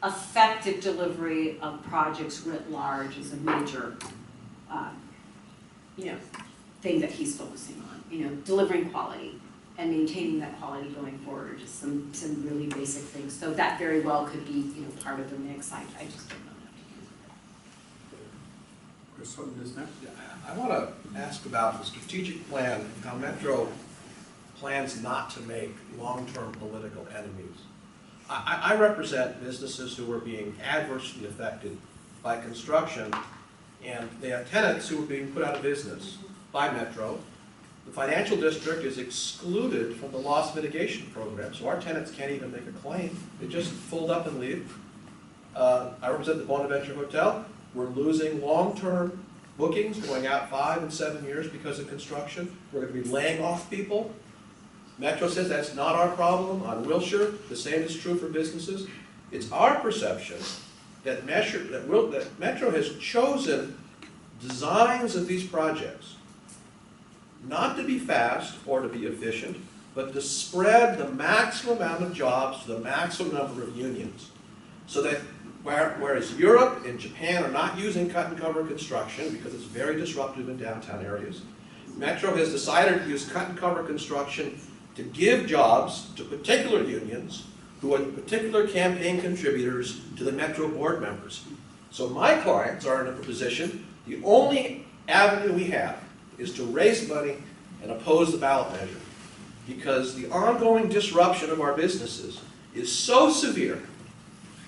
effective delivery of projects writ large is a major, thing that he's focusing on. Delivering quality and maintaining that quality going forward are just some really basic things. So that very well could be, part of the mix. I just don't know enough to answer that. Chris, what is next? Yeah, I want to ask about the strategic plan, and how Metro plans not to make long-term political enemies. I represent businesses who are being adversely affected by construction, and they have tenants who are being put out of business by Metro. The financial district is excluded from the loss mitigation program, so our tenants can't even make a claim. They just fold up and leave. I represent the Bonaventure Hotel. We're losing long-term bookings going out 5 and 7 years because of construction. We're going to be laying off people. Metro says that's not our problem. On Wilshire, the same is true for businesses. It's our perception that Metro has chosen designs of these projects not to be fast or to be efficient, but to spread the maximum amount of jobs to the maximum number of unions. So that whereas Europe and Japan are not using cut and cover construction because it's very disruptive in downtown areas, Metro has decided to use cut and cover construction to give jobs to particular unions who are particular campaign contributors to the Metro board members. So my clients are in a position, the only avenue we have is to raise money and oppose the ballot measure, because the ongoing disruption of our businesses is so severe,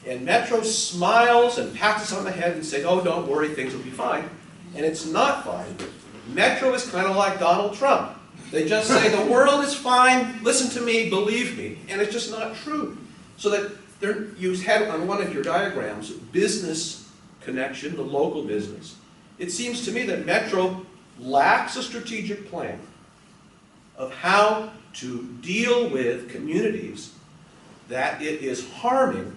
and Metro smiles and pats us on the head and says, oh, don't worry, things will be fine, and it's not fine. Metro is kind of like Donald Trump. They just say, the world is fine, listen to me, believe me, and it's just not true. So that you had on one of your diagrams, business connection, the local business. It seems to me that Metro lacks a strategic plan of how to deal with communities that it is harming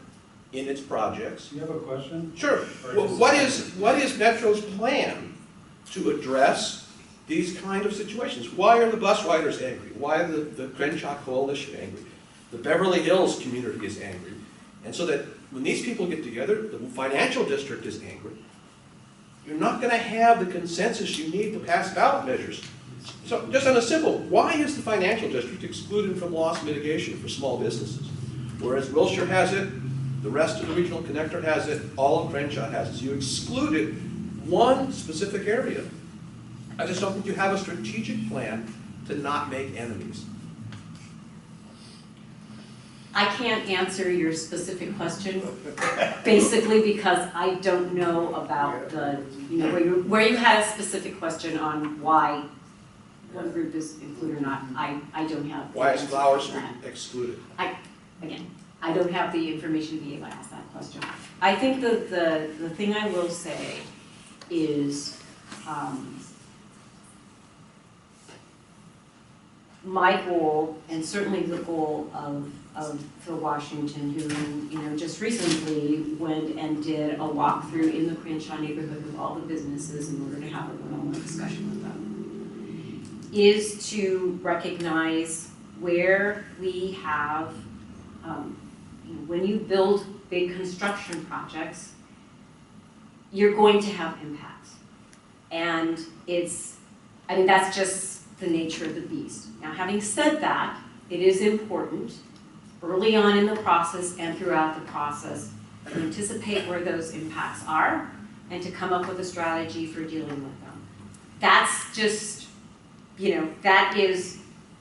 in its projects. Do you have a question? Sure. Well, what is Metro's plan to address these kind of situations? Why are the bus riders angry? Why are the Crenshaw Coalition angry? The Beverly Hills community is angry. And so that when these people get together, the financial district is angry. You're not going to have the consensus you need to pass ballot measures. So just on a simple, why is the financial district excluded from loss mitigation for small businesses? Whereas Wilshire has it, the rest of the regional connector has it, all of Crenshaw has it. So you excluded one specific area. I just don't think you have a strategic plan to not make enemies. I can't answer your specific question, basically because I don't know about the, where you had a specific question on why one group is included or not. I don't have. Why is Flower Street Street excluded? I don't have the information to be able to ask that question. I think the thing I will say is, my goal, and certainly the goal of Phil Washington, who just recently went and did a walkthrough in the Crenshaw neighborhood with all the businesses in order to have a one-on-one discussion with them, is to recognize where we have, when you build big construction projects, you're going to have impacts. And that's just the nature of the beast. Now, having said that, it is important early on in the process and throughout the process to anticipate where those impacts are and to come up with a strategy for dealing with them. That's just, that is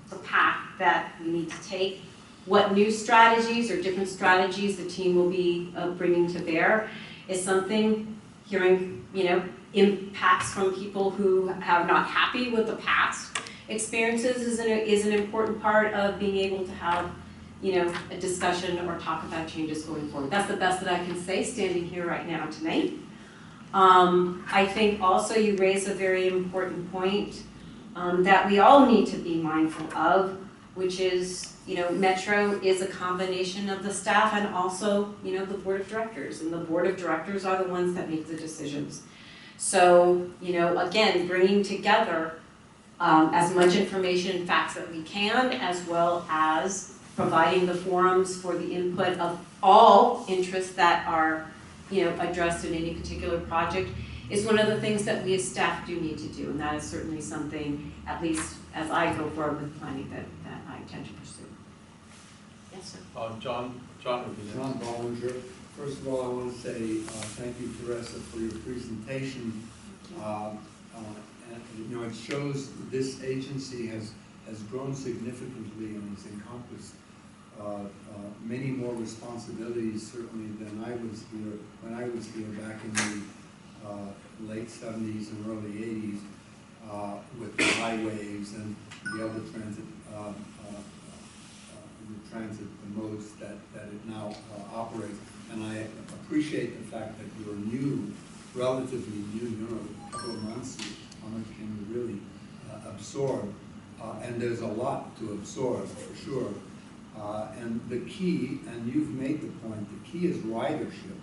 the path that we need to take. What new strategies or different strategies the team will be bringing to bear is something, hearing, impacts from people who are not happy with the past experiences is an important part of being able to have, a discussion or talk about changes going forward. That's the best that I can say standing here right now tonight. I think also you raise a very important point that we all need to be mindful of, which is, Metro is a combination of the staff and also, the board of directors. And the board of directors are the ones that make the decisions. So, again, bringing together as much information and facts that we can, as well as providing the forums for the input of all interests that are, addressed in any particular project, is one of the things that we as staff do need to do. And that is certainly something, at least as I go forward with planning, that I intend to pursue. Yes, sir. John would be next. John Bollinger. First of all, I want to say thank you, Theresa, for your presentation. And, it shows this agency has grown significantly and has encompassed many more responsibilities, certainly, than I was here when I was here back in the late 70s and early 80s with the highways and the other transit modes that it now operates. And I appreciate the fact that you're new, relatively new, a couple of months, how much can you really absorb? And there's a lot to absorb, for sure. And the key, and you've made the point, the key is ridership.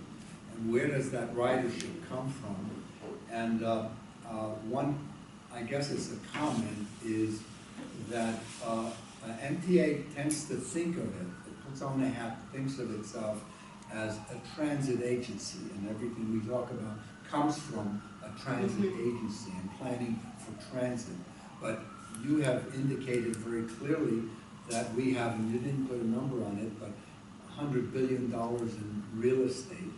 And where does that ridership come from? And one, I guess it's a comment, is that MTA tends to think of it puts on a hat, thinks of itself as a transit agency, and everything we talk about comes from a transit agency and planning for transit. But you have indicated very clearly that we have, and you didn't put a number on it, but $100 billion in real estate,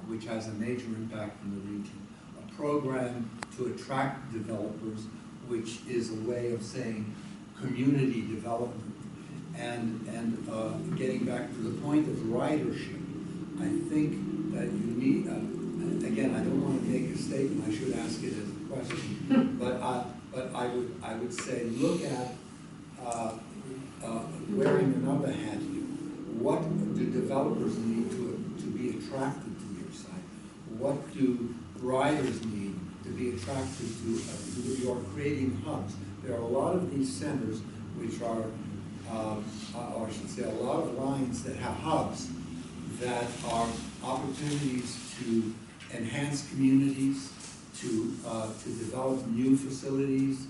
which has a major impact in the region. A program to attract developers, which is a way of saying community development. And getting back to the point of ridership, I think that you need, again, I don't want to make a statement, I should ask it as a question, but I would say look at, wearing another hat here, what do developers need to be attracted to your site? What do riders need to be attracted to your creating hubs? There are a lot of these centers which are, or I should say, a lot of lines that have hubs that are opportunities to enhance communities, to develop new facilities,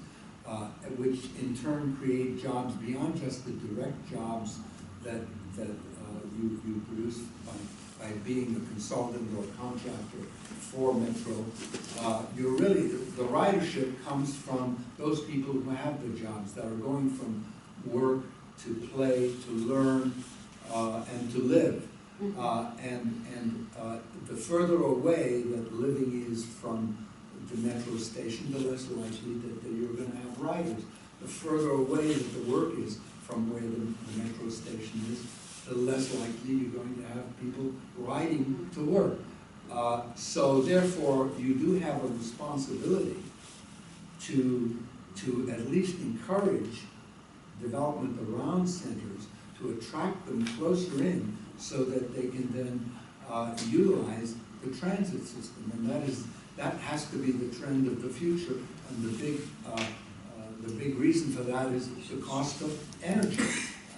which in turn create jobs beyond just the direct jobs that you produce by being a consultant or contractor for Metro. You're really, the ridership comes from those people who have the jobs that are going from work to play, to learn, and to live. And the further away that living is from the metro station, the less likely that you're going to have riders. The further away that the work is from where the metro station is, the less likely you're going to have people riding to work. So therefore, you do have a responsibility to at least encourage development around centers, to attract them closer in so that they can then utilize the transit system. And that has to be the trend of the future. And the the big reason for that is the cost of energy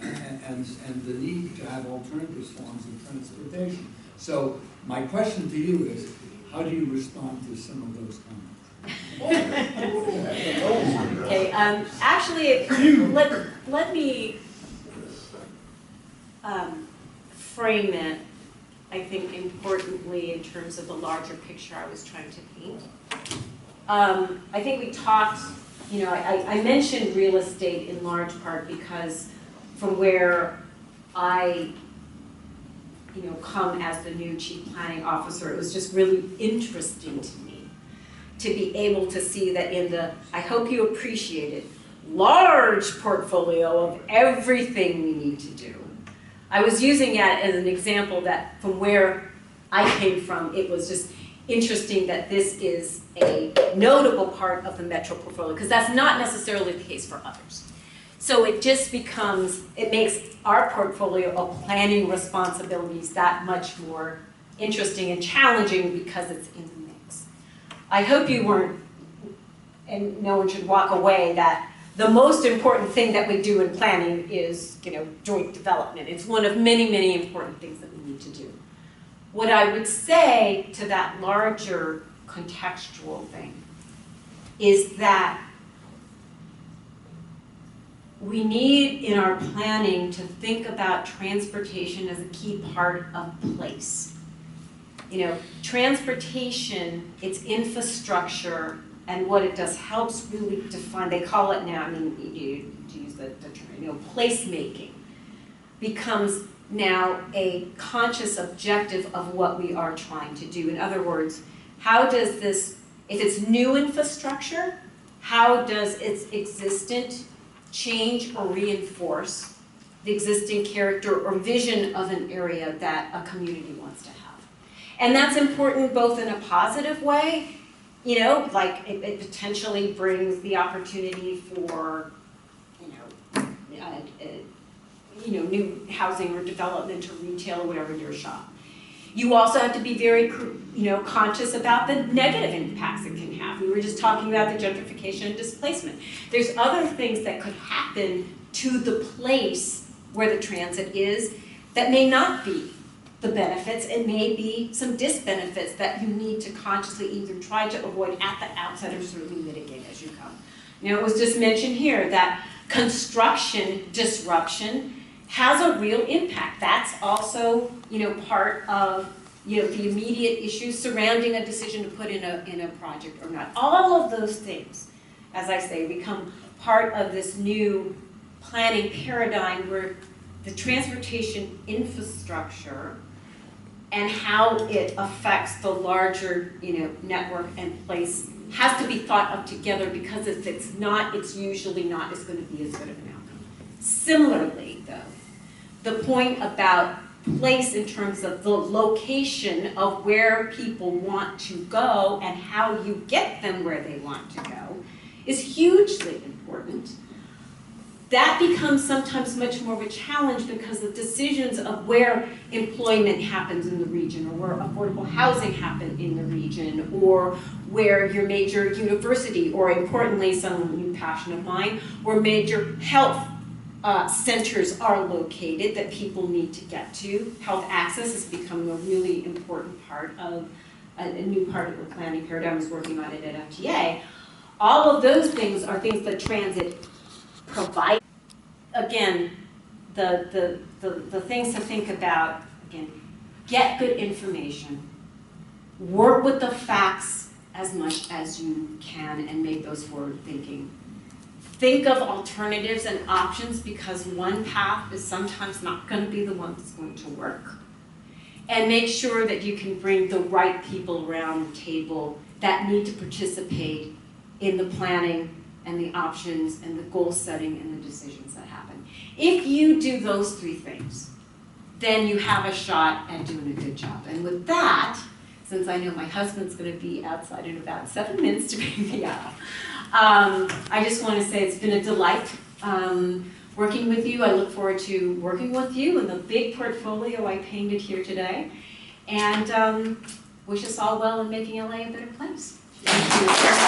and the need to have alternative forms of transportation. So my question to you is, how do you respond to some of those comments? Okay, actually, let me frame it, I think, importantly in terms of the larger picture I was trying to paint. I think we talked, you know, I mentioned real estate in large part because from where I, you know, come as the new chief planning officer, it was just really interesting to me to be able to see that in the, I hope you appreciate it, large portfolio of everything we need to do. I was using that as an example that from where I came from, it was just interesting that this is a notable part of the metro portfolio, because that's not necessarily the case for others. So it just becomes, it makes our portfolio of planning responsibilities that much more interesting and challenging because it's in the mix. I hope you weren't, and no one should walk away, that the most important thing that we do in planning is, you know, joint development. It's one of many, many important things that we need to do. What I would say to that larger contextual thing is that we need in our planning to think about transportation as a key part of place. You know, transportation, its infrastructure, and what it does helps really define, they call it now, I mean, to use the term, you know, placemaking becomes now a conscious objective of what we are trying to do. In other words, how does this, if it's new infrastructure, how does its existent change or reinforce the existing character or vision of an area that a community wants to have? And that's important both in a positive way, you know, like it potentially brings the opportunity for, new housing or development or retail or whatever near shop. You also have to be very, conscious about the negative impacts it can have. We were just talking about the gentrification and displacement. There's other things that could happen to the place where the transit is that may not be the benefits. It may be some disbenefits that you need to consciously either try to avoid at the outset or certainly mitigate as you go. It was just mentioned here that construction disruption has a real impact. That's also, part of, the immediate issues surrounding a decision to put in a project or not. All of those things, as I say, become part of this new planning paradigm where the transportation infrastructure and how it affects the larger, network and place has to be thought of together, because if it's not, it's usually not as going to be as good of an outcome. Similarly, though, the point about place in terms of the location of where people want to go and how you get them where they want to go is hugely important. That becomes sometimes much more of a challenge because the decisions of where employment happens in the region, or where affordable housing happens in the region, or where your major university, or importantly, some new passion of mine, where major health centers are located that people need to get to. Health access is becoming a really important part of a new part of the planning paradigm. I was working on it at FTA. All of those things are things that transit provide. Again, the things to think about, again, get good information, work with the facts as much as you can and make those forward thinking. Think of alternatives and options, because one path is sometimes not going to be the one that's going to work. And make sure that you can bring the right people around the table that need to participate in the planning and the options and the goal setting and the decisions that happen. If you do those three things, then you have a shot at doing a good job. And with that, since I know my husband's going to be outside in about 7 minutes to bring me up, I just want to say it's been a delight working with you. I look forward to working with you in the big portfolio I painted here today, and wish us all well in making LA a better place. Thank you.